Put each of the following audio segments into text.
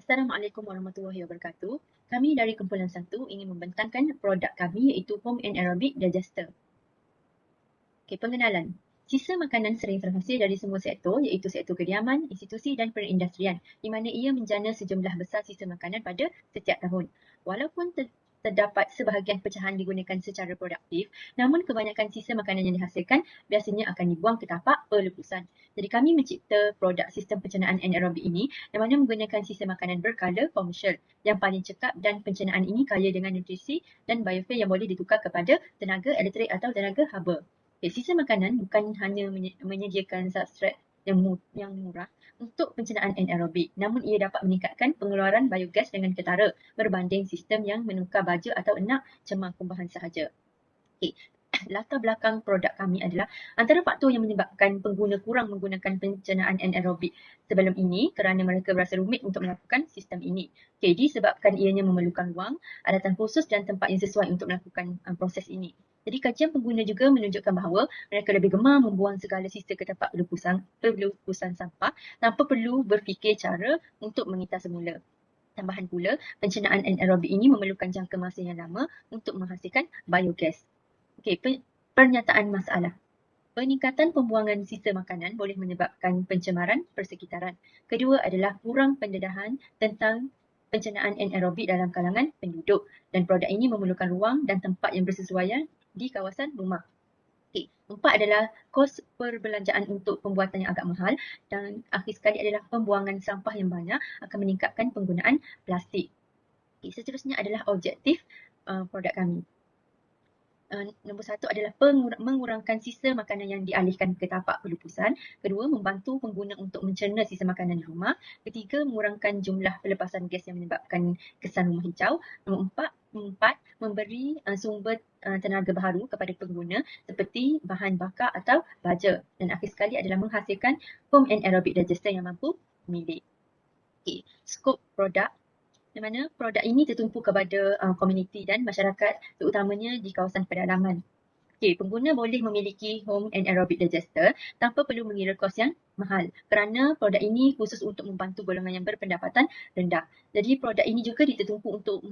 Assalamualaikum warahmatullahi wabarakatuh. Kami dari Kumpulan 1 ingin membentangkan produk kami iaitu Home and Aerobic Digester. Pengenalan. Sisa makanan sering terhasil dari semua sektor iaitu sektor kediaman, institusi dan perindustrian di mana ia menjana sejumlah besar sisa makanan pada setiap tahun. Walaupun terdapat sebahagian pecahan digunakan secara produktif, namun kebanyakan sisa makanan yang dihasilkan biasanya akan dibuang ke tapak pelepusan. Jadi kami mencipta produk sistem pencernaan anaerobik ini yang mana menggunakan sisa makanan berkala komersial yang paling cekap, dan pencernaan ini kaya dengan nutrisi dan biofuel yang boleh ditukar kepada tenaga elektrik atau tenaga haba. Sisa makanan bukan hanya menyediakan substrat yang murah untuk pencernaan anaerobik, namun ia dapat meningkatkan pengeluaran biogas dengan ketara berbanding sistem yang menukar baja atau enak cemang kumbahan sahaja. Latar belakang produk kami adalah antara faktor yang menyebabkan pengguna kurang menggunakan pencernaan anaerobik sebelum ini kerana mereka berasa rumit untuk melakukan sistem ini. Disebabkan ianya memerlukan wang, alatan khusus dan tempat yang sesuai untuk melakukan proses ini. Jadi kajian pengguna juga menunjukkan bahawa mereka lebih gemar membuang segala sisa ke tempat pelupusan sampah tanpa perlu berfikir cara untuk mengitar semula. Tambahan pula, pencernaan anaerobik ini memerlukan jangka masa yang lama untuk menghasilkan biogas. Pernyataan masalah. Peningkatan pembuangan sisa makanan boleh menyebabkan pencemaran persekitaran. Kedua adalah kurang pendedahan tentang pencernaan anaerobik dalam kalangan penduduk, dan produk ini memerlukan ruang dan tempat yang bersesuaian di kawasan rumah. Empat adalah kos perbelanjaan untuk pembuatan yang agak mahal, dan akhir sekali adalah pembuangan sampah yang banyak akan meningkatkan penggunaan plastik. Seterusnya adalah objektif produk kami. Nombor satu adalah mengurangkan sisa makanan yang dialihkan ke tapak pelupusan. Kedua, membantu pengguna untuk mencerna sisa makanan di rumah. Ketiga, mengurangkan jumlah pelepasan gas yang menyebabkan kesan rumah hijau. Nombor empat, memberi sumber tenaga baharu kepada pengguna seperti bahan bakar atau baja. Dan akhir sekali adalah menghasilkan home and aerobic digester yang mampu milik. Skop produk, di mana produk ini tertumpu kepada komuniti dan masyarakat, terutamanya di kawasan pedalaman. Pengguna boleh memiliki home and aerobic digester tanpa perlu mengira kos yang mahal kerana produk ini khusus untuk membantu golongan yang berpendapatan rendah. Jadi produk ini juga ditertumpu untuk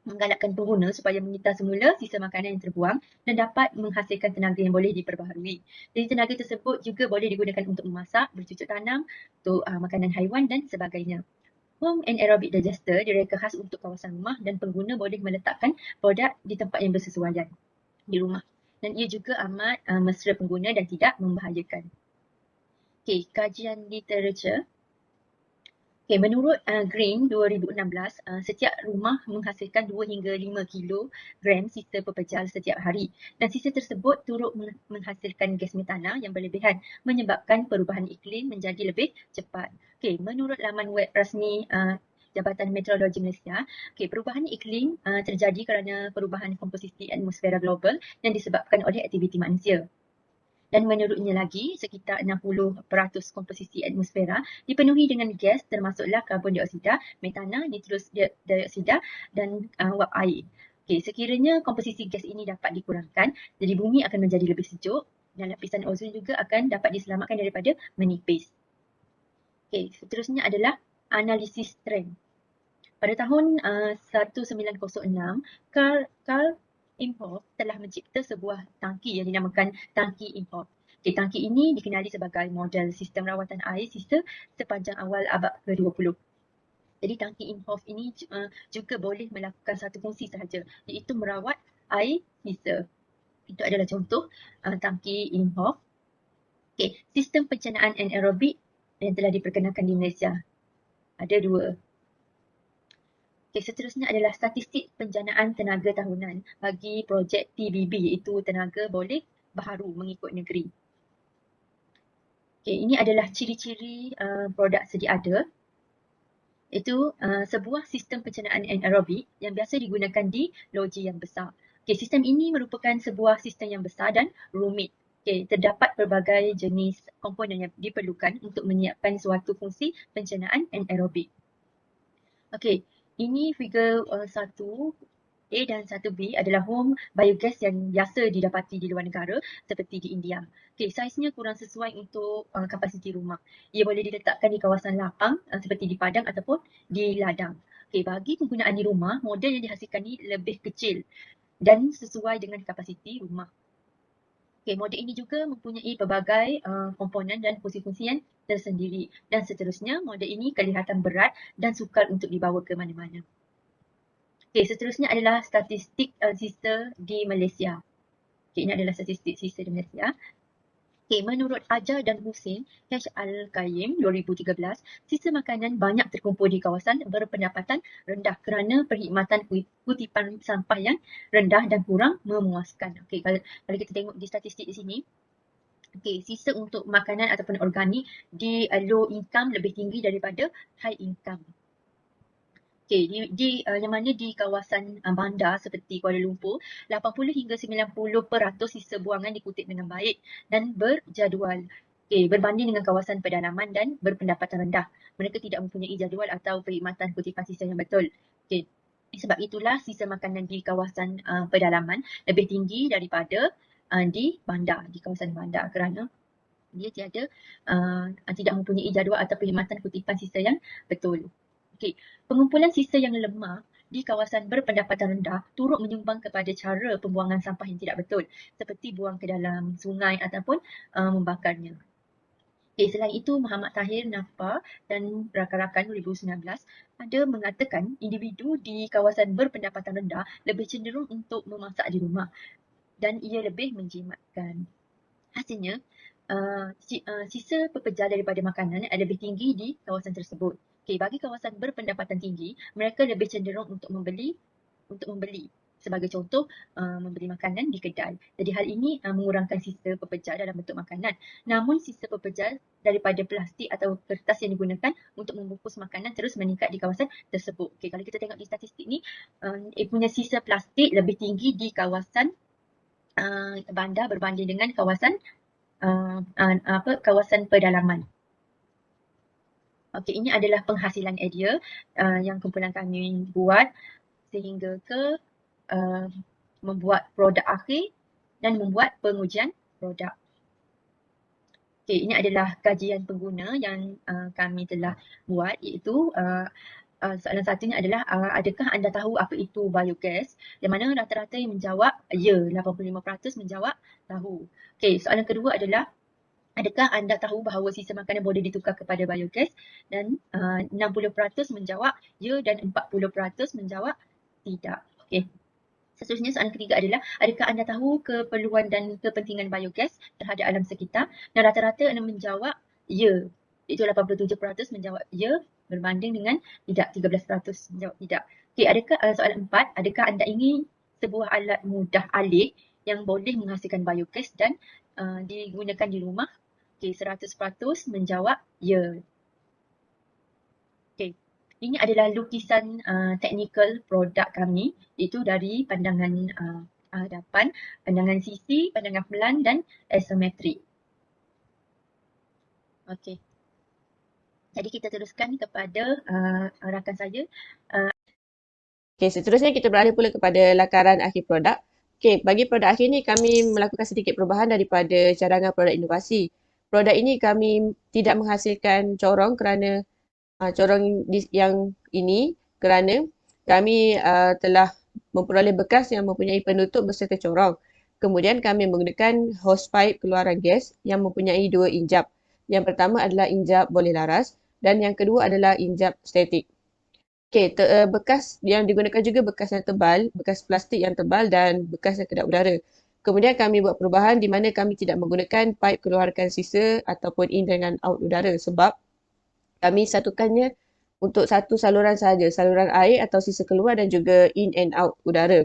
menggalakkan pengguna supaya mengitar semula sisa makanan yang terbuang dan dapat menghasilkan tenaga yang boleh diperbaharui. Jadi tenaga tersebut juga boleh digunakan untuk memasak, bercucuk tanam, untuk makanan haiwan dan sebagainya. Home and aerobic digester direka khas untuk kawasan rumah dan pengguna boleh meletakkan produk di tempat yang bersesuaian di rumah. Dan ia juga amat mesra pengguna dan tidak membahayakan. Kajian literature. Menurut Green 2016, setiap rumah menghasilkan 2 hingga 5 kilogram sisa pepejal setiap hari, dan sisa tersebut turut menghasilkan gas metana yang berlebihan, menyebabkan perubahan iklim menjadi lebih cepat. Menurut laman web rasmi Jabatan Meteorologi Malaysia, perubahan iklim terjadi kerana perubahan komposisi atmosfera global yang disebabkan oleh aktiviti manusia. Dan menurutnya lagi, sekitar 60% komposisi atmosfera dipenuhi dengan gas termasuklah karbon dioksida, metana, nitrous dioksida dan wap air. Sekiranya komposisi gas ini dapat dikurangkan, jadi bumi akan menjadi lebih sejuk dan lapisan ozon juga akan dapat diselamatkan daripada menipis. Seterusnya adalah analisis trend. Pada tahun 1906, Karl Imhoff telah mencipta sebuah tangki yang dinamakan tangki Imhoff. Tangki ini dikenali sebagai model sistem rawatan air sisa sepanjang awal abad ke-20. Jadi tangki Imhoff ini juga boleh melakukan satu fungsi sahaja, iaitu merawat air sisa. Itu adalah contoh tangki Imhoff. Sistem pencernaan anaerobik yang telah diperkenalkan di Malaysia. Ada dua. Seterusnya adalah statistik penjanaan tenaga tahunan bagi projek TBB, iaitu tenaga boleh baharu mengikut negeri. Ini adalah ciri-ciri produk sedia ada, iaitu sebuah sistem pencernaan anaerobik yang biasa digunakan di loji yang besar. Sistem ini merupakan sebuah sistem yang besar dan rumit. Terdapat pelbagai jenis komponen yang diperlukan untuk menyiapkan suatu fungsi pencernaan anaerobik. Ini figure 1 A dan 1B adalah home biogas yang biasa didapati di luar negara seperti di India. Okey, saiznya kurang sesuai untuk kapasiti rumah. Ia boleh diletakkan di kawasan lapang seperti di padang ataupun di ladang. Okey, bagi penggunaan di rumah, model yang dihasilkan ni lebih kecil dan sesuai dengan kapasiti rumah. Okay, model ini juga mempunyai pelbagai komponen dan fungsi-fungsi yang tersendiri. Dan seterusnya, model ini kelihatan berat dan sukar untuk dibawa ke mana-mana. Okay, seterusnya adalah statistik sisa di Malaysia. Okay, ini adalah statistik sisa di Malaysia. Okay, menurut Ajar dan Husin H. Al-Qayyim 2013, sisa makanan banyak terkumpul di kawasan berpendapatan rendah kerana perkhidmatan kutipan sampah yang rendah dan kurang memuaskan. Okay, kalau kita tengok di statistik di sini, okay, sisa untuk makanan ataupun organik di low income lebih tinggi daripada high income. Okay, yang mana di kawasan bandar seperti Kuala Lumpur, 80 hingga 90% sisa buangan dikutip dengan baik dan berjadual. Okay, berbanding dengan kawasan pedalaman dan berpendapatan rendah. Mereka tidak mempunyai jadual atau perkhidmatan kutipan sisa yang betul. Okay. Sebab itulah sisa makanan di kawasan pedalaman lebih tinggi daripada di bandar, di kawasan bandar kerana dia tidak mempunyai jadual atau perkhidmatan kutipan sisa yang betul. Okay. Pengumpulan sisa yang lemah di kawasan berpendapatan rendah turut menyumbang kepada cara pembuangan sampah yang tidak betul seperti buang ke dalam sungai ataupun membakarnya. Okay, selain itu, Muhammad Tahir Nafar dan rakan-rakan 2019 ada mengatakan individu di kawasan berpendapatan rendah lebih cenderung untuk memasak di rumah dan ia lebih menjimatkan. Hasilnya, sisa pepejar daripada makanan lebih tinggi di kawasan tersebut. Okay, bagi kawasan berpendapatan tinggi, mereka lebih cenderung untuk membeli. Sebagai contoh, membeli makanan di kedai. Jadi hal ini mengurangkan sisa pepejar dalam bentuk makanan. Namun sisa pepejar daripada plastik atau kertas yang digunakan untuk membungkus makanan terus meningkat di kawasan tersebut. Okay, kalau kita tengok di statistik ni, punya sisa plastik lebih tinggi di kawasan bandar berbanding dengan kawasan kawasan pedalaman. Okey, ini adalah penghasilan idea yang kumpulan kami buat sehingga ke membuat produk akhir dan membuat pengujian produk. Okey, ini adalah kajian pengguna yang kami telah buat, iaitu soalan satunya adalah adakah anda tahu apa itu biogas? Yang mana rata-rata yang menjawab ya, 85% menjawab tahu. Okey, soalan kedua adalah adakah anda tahu bahawa sisa makanan boleh ditukar kepada biogas? Dan 60% menjawab ya dan 40% menjawab tidak. Okey. Seterusnya soalan ketiga adalah adakah anda tahu keperluan dan kepentingan biogas terhadap alam sekitar? Dan rata-rata anda menjawab ya. Iaitu 87% menjawab ya berbanding dengan tidak, 13% menjawab tidak. Okey, soalan 4, adakah anda ingin sebuah alat mudah alih yang boleh menghasilkan biogas dan digunakan di rumah? Okay, 100% menjawab ya. Okay, ini adalah lukisan teknikal produk kami, itu dari pandangan hadapan, pandangan sisi, pandangan pelan dan isometrik. Okay. Jadi kita teruskan kepada rakan saya. Okay, seterusnya kita beralih pula kepada lakaran akhir produk. Okay, bagi produk akhir ni kami melakukan sedikit perubahan daripada cadangan produk inovasi. Produk ini kami tidak menghasilkan corong kerana yang ini kerana kami telah memperoleh bekas yang mempunyai penutup berserta corong. Kemudian kami menggunakan hose pipe keluaran gas yang mempunyai 2 injap. Yang pertama adalah injap boleh laras dan yang kedua adalah injap statik. Okay, bekas yang digunakan juga bekas yang tebal, bekas plastik yang tebal dan bekas yang kedap udara. Kemudian kami buat perubahan di mana kami tidak menggunakan pipe keluarkan sisa ataupun in dengan out udara sebab kami satukannya untuk satu saluran sahaja, saluran air atau sisa keluar dan juga in and out udara.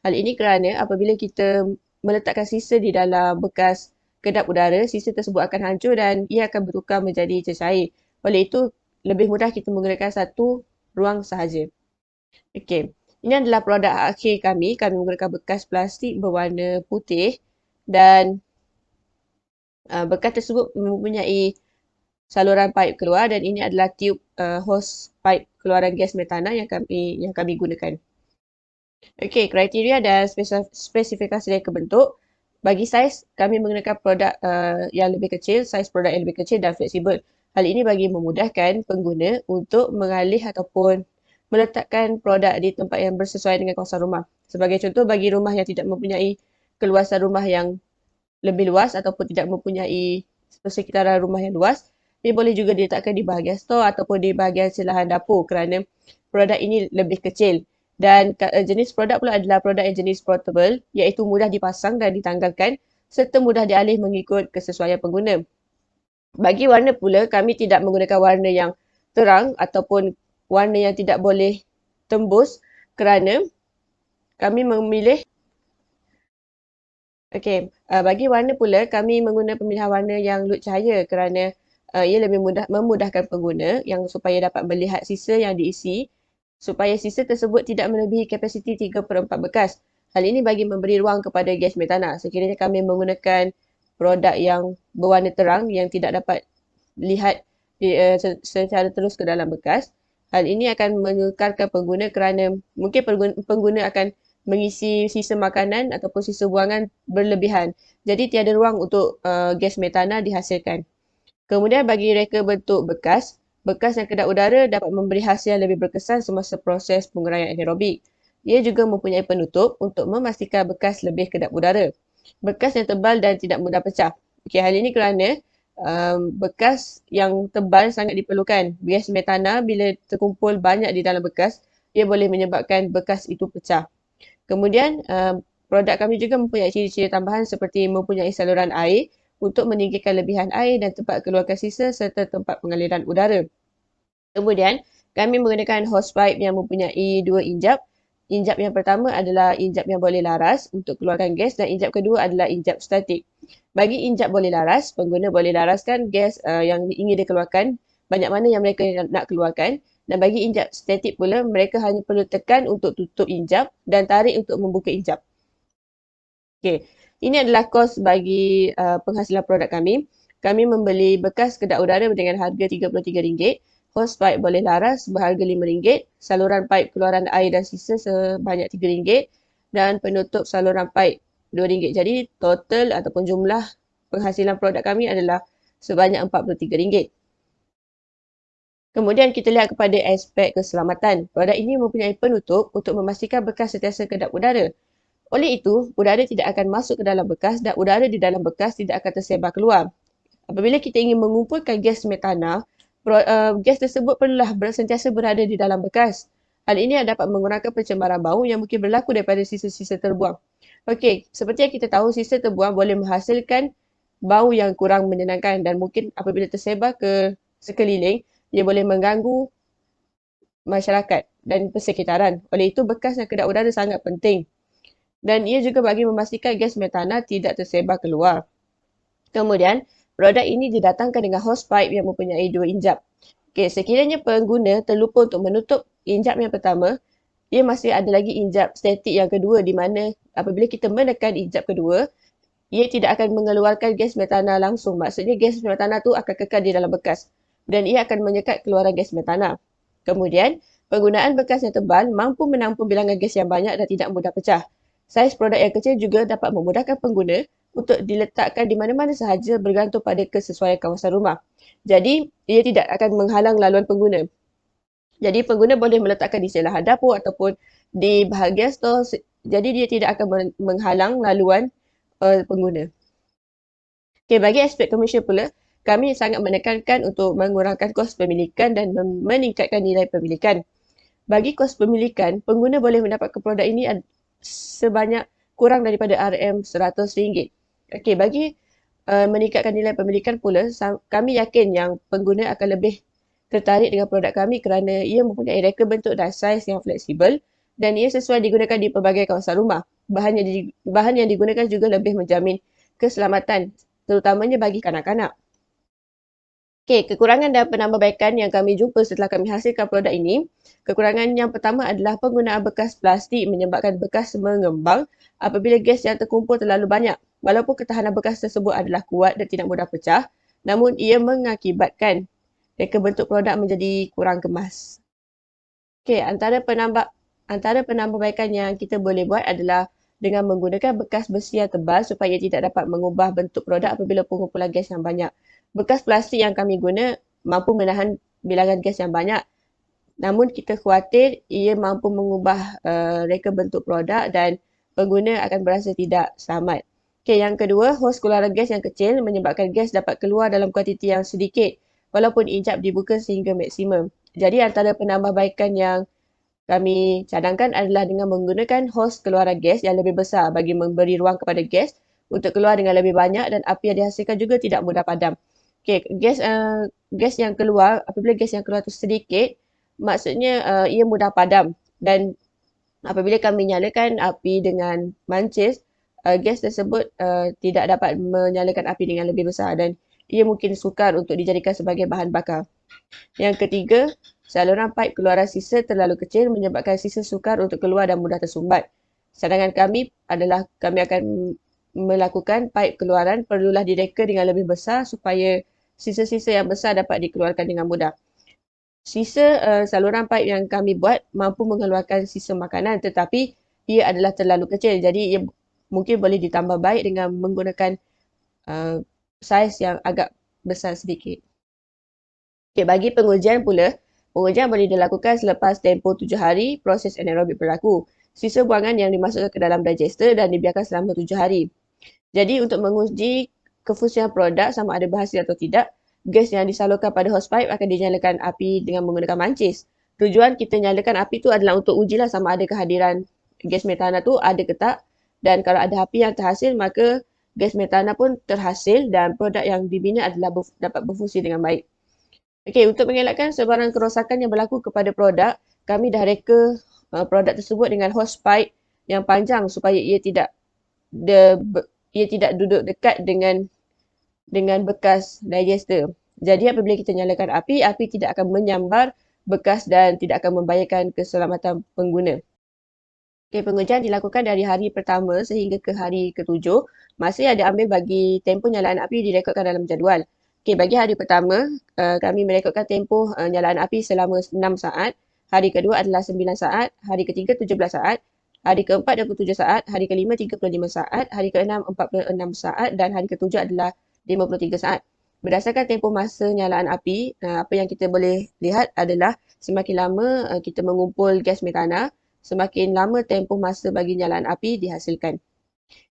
Hal ini kerana apabila kita meletakkan sisa di dalam bekas kedap udara, sisa tersebut akan hancur dan ia akan bertukar menjadi cecair. Oleh itu, lebih mudah kita menggunakan satu ruang sahaja. Okey, ini adalah produk akhir kami. Kami menggunakan bekas plastik berwarna putih dan bekas tersebut mempunyai saluran pipe keluar dan ini adalah tube hose pipe keluaran gas metana yang kami gunakan. Okey, kriteria dan spesifikasi reka bentuk. Bagi saiz, kami menggunakan produk yang lebih kecil, saiz produk yang lebih kecil dan fleksibel. Hal ini bagi memudahkan pengguna untuk mengalih ataupun meletakkan produk di tempat yang bersesuaian dengan kawasan rumah. Sebagai contoh, bagi rumah yang tidak mempunyai keluasan rumah yang lebih luas ataupun tidak mempunyai persekitaran rumah yang luas, ia boleh juga diletakkan di bahagian store ataupun di bahagian silahan dapur kerana produk ini lebih kecil. Dan jenis produk pula adalah produk yang jenis portable, iaitu mudah dipasang dan ditanggalkan serta mudah dialih mengikut kesesuaian pengguna. Bagi warna pula, kami tidak menggunakan warna yang terang ataupun warna yang tidak boleh tembus kerana kami memilih bagi warna pula, kami menggunakan pemilihan warna yang lut cahaya kerana ia lebih memudahkan pengguna yang supaya dapat melihat sisa yang diisi supaya sisa tersebut tidak melebihi kapasiti 3/4 bekas. Hal ini bagi memberi ruang kepada gas metana. Sekiranya kami menggunakan produk yang berwarna terang yang tidak dapat lihat secara terus ke dalam bekas, hal ini akan menyukarkan pengguna kerana mungkin pengguna akan mengisi sisa makanan ataupun sisa buangan berlebihan. Jadi tiada ruang untuk gas metana dihasilkan. Kemudian bagi reka bentuk bekas, bekas yang kedap udara dapat memberi hasil yang lebih berkesan semasa proses penguraian anaerobik. Ia juga mempunyai penutup untuk memastikan bekas lebih kedap udara. Bekas yang tebal dan tidak mudah pecah. Okey, hal ini kerana bekas yang tebal sangat diperlukan. Gas metana bila terkumpul banyak di dalam bekas, ia boleh menyebabkan bekas itu pecah. Kemudian, produk kami juga mempunyai ciri-ciri tambahan seperti mempunyai saluran air untuk meninggikan lebihan air dan tempat keluarkan sisa serta tempat pengaliran udara. Kemudian, kami menggunakan hosepipe yang mempunyai 2 injap. Injap yang pertama adalah injap yang boleh laras untuk keluarkan gas dan injap kedua adalah injap statik. Bagi injap boleh laras, pengguna boleh laraskan gas yang ingin dikeluarkan banyak mana yang mereka nak keluarkan. Dan bagi injap statik pula, mereka hanya perlu tekan untuk tutup injap dan tarik untuk membuka injap. Okey, ini adalah kos bagi penghasilan produk kami. Kami membeli bekas kedap udara dengan harga RM33, hosepipe boleh laras berharga RM5, saluran pipe keluaran air dan sisa sebanyak RM3 dan penutup saluran pipe RM2. Jadi total ataupun jumlah penghasilan produk kami adalah sebanyak RM43. Kemudian kita lihat kepada aspek keselamatan. Produk ini mempunyai penutup untuk memastikan bekas sentiasa kedap udara. Oleh itu, udara tidak akan masuk ke dalam bekas dan udara di dalam bekas tidak akan tersebar keluar. Apabila kita ingin mengumpulkan gas metana, gas tersebut perlulah sentiasa berada di dalam bekas. Hal ini dapat mengurangkan pencemaran bau yang mungkin berlaku daripada sisa-sisa terbuang. Okey, seperti yang kita tahu, sisa terbuang boleh menghasilkan bau yang kurang menyenangkan dan mungkin apabila tersebar ke sekeliling, ia boleh mengganggu masyarakat dan persekitaran. Oleh itu, bekas yang kedap udara sangat penting. Dan ia juga bagi memastikan gas metana tidak tersebar keluar. Kemudian, produk ini didatangkan dengan hosepipe yang mempunyai 2 injap. Okey, sekiranya pengguna terlupa untuk menutup injap yang pertama, ia masih ada lagi injap statik yang kedua di mana apabila kita menekan injap kedua, ia tidak akan mengeluarkan gas metana langsung. Maksudnya gas metana tu akan kekal di dalam bekas dan ia akan menyekat keluaran gas metana. Kemudian, penggunaan bekas yang tebal mampu menampung bilangan gas yang banyak dan tidak mudah pecah. Saiz produk yang kecil juga dapat memudahkan pengguna untuk diletakkan di mana-mana sahaja bergantung pada kesesuaian kawasan rumah. Jadi, ia tidak akan menghalang laluan pengguna. Jadi, pengguna boleh meletakkan di selahan dapur ataupun di bahagian store. Jadi, dia tidak akan menghalang laluan pengguna. Okay, bagi aspek komersial pula, kami sangat menekankan untuk mengurangkan kos pemilikan dan meningkatkan nilai pemilikan. Bagi kos pemilikan, pengguna boleh mendapatkan produk ini sebanyak kurang daripada RM100. Okey, bagi meningkatkan nilai pemilikan pula, kami yakin yang pengguna akan lebih tertarik dengan produk kami kerana ia mempunyai reka bentuk dan saiz yang fleksibel dan ia sesuai digunakan di pelbagai kawasan rumah. Bahan yang digunakan juga lebih menjamin keselamatan, terutamanya bagi kanak-kanak. Okey, kekurangan dan penambahbaikan yang kami jumpa setelah kami hasilkan produk ini. Kekurangan yang pertama adalah penggunaan bekas plastik menyebabkan bekas mengembang apabila gas yang terkumpul terlalu banyak. Walaupun ketahanan bekas tersebut adalah kuat dan tidak mudah pecah, namun ia mengakibatkan reka bentuk produk menjadi kurang kemas. Okey, antara Antara penambahbaikan yang kita boleh buat adalah dengan menggunakan bekas besi yang tebal supaya tidak dapat mengubah bentuk produk apabila pengumpulan gas yang banyak. Bekas plastik yang kami guna mampu menahan bilangan gas yang banyak, namun kita khawatir ia mampu mengubah reka bentuk produk dan pengguna akan berasa tidak selamat. Okay, yang kedua, hos keluaran gas yang kecil menyebabkan gas dapat keluar dalam kuantiti yang sedikit walaupun injap dibuka sehingga maksimum. Jadi antara penambahbaikan yang kami cadangkan adalah dengan menggunakan hos keluaran gas yang lebih besar bagi memberi ruang kepada gas untuk keluar dengan lebih banyak dan api yang dihasilkan juga tidak mudah padam. Okay, gas yang keluar, apabila gas yang keluar itu sedikit, maksudnya ia mudah padam dan apabila kami nyalakan api dengan mancis, gas tersebut tidak dapat menyalakan api dengan lebih besar dan ia mungkin sukar untuk dijadikan sebagai bahan bakar. Yang ketiga, saluran paip keluaran sisa terlalu kecil menyebabkan sisa sukar untuk keluar dan mudah tersumbat. Sarangan kami adalah kami akan melakukan paip keluaran perlulah direka dengan lebih besar supaya sisa-sisa yang besar dapat dikeluarkan dengan mudah. Sisa saluran paip yang kami buat mampu mengeluarkan sisa makanan tetapi ia adalah terlalu kecil. Jadi ia mungkin boleh ditambah baik dengan menggunakan saiz yang agak besar sedikit. Okay, bagi pengujian pula, pengujian boleh dilakukan selepas tempoh 7 hari proses anaerobik berlaku. Sisa buangan yang dimasukkan ke dalam digester dan dibiarkan selama 7 hari. Jadi untuk menguji kefungsian produk sama ada berhasil atau tidak, gas yang disalurkan pada hose pipe akan dinyalakan api dengan menggunakan mancis. Tujuan kita nyalakan api tu adalah untuk ujilah sama ada kehadiran gas metana tu ada ke tak, dan kalau ada api yang terhasil maka gas metana pun terhasil dan produk yang dibina adalah dapat berfungsi dengan baik. Okey, untuk mengelakkan sebarang kerosakan yang berlaku kepada produk, kami dah reka produk tersebut dengan hose pipe yang panjang supaya ia tidak duduk dekat dengan bekas digester. Jadi apabila kita nyalakan api tidak akan menyambar bekas dan tidak akan membahayakan keselamatan pengguna. Okay, pengujian dilakukan dari hari pertama sehingga ke hari ke-7. Masa yang diambil bagi tempoh nyalaan api direkodkan dalam jadual. Okay, bagi hari pertama, kami merekodkan tempoh nyalaan api selama 6 saat. Hari kedua adalah 9 saat. Hari ketiga 17 saat. Hari keempat 27 saat. Hari kelima 35 saat. Hari keenam 46 saat. Dan hari ketujuh adalah 53 saat. Berdasarkan tempoh masa nyalaan api, apa yang kita boleh lihat adalah semakin lama kita mengumpul gas metana, semakin lama tempoh masa bagi nyalaan api dihasilkan.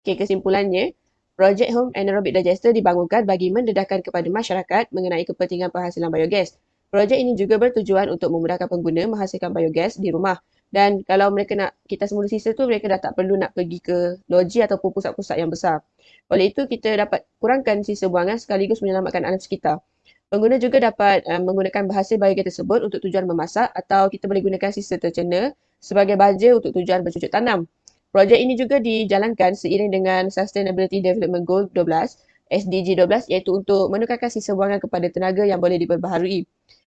Okay, kesimpulannya, projek Home Anaerobic Digester dibangunkan bagi mendedahkan kepada masyarakat mengenai kepentingan penghasilan biogas. Projek ini juga bertujuan untuk memudahkan pengguna menghasilkan biogas di rumah. Dan kalau mereka nak kita semula sisa tu, mereka dah tak perlu nak pergi ke loji ataupun pusat-pusat yang besar. Oleh itu, kita dapat kurangkan sisa buangan sekaligus menyelamatkan alam sekitar. Pengguna juga dapat menggunakan hasil biogas tersebut untuk tujuan memasak atau kita boleh gunakan sisa tercena sebagai baja untuk tujuan bercucuk tanam. Projek ini juga dijalankan seiring dengan Sustainability Development Goal 12, SDG 12 iaitu untuk menukarkan sisa buangan kepada tenaga yang boleh diperbaharui.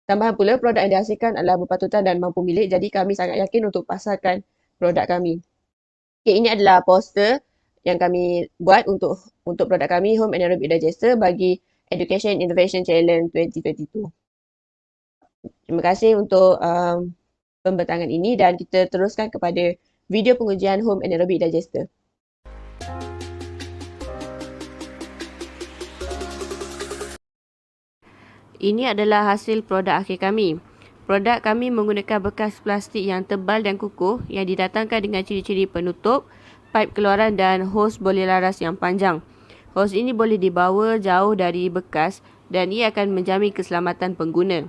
Tambahan pula, produk yang dihasilkan adalah berpatutan dan mampu milik, jadi kami sangat yakin untuk pasarkan produk kami. Okay, ini adalah poster yang kami buat untuk produk kami Home Anaerobic Digester bagi Education Innovation Challenge 2022. Terima kasih untuk pembentangan ini dan kita teruskan kepada video pengujian Home Anaerobic Digester. Ini adalah hasil produk akhir kami. Produk kami menggunakan bekas plastik yang tebal dan kukuh yang didatangkan dengan ciri-ciri penutup, paip keluaran dan hos boleh laras yang panjang. Hos ini boleh dibawa jauh dari bekas dan ia akan menjamin keselamatan pengguna.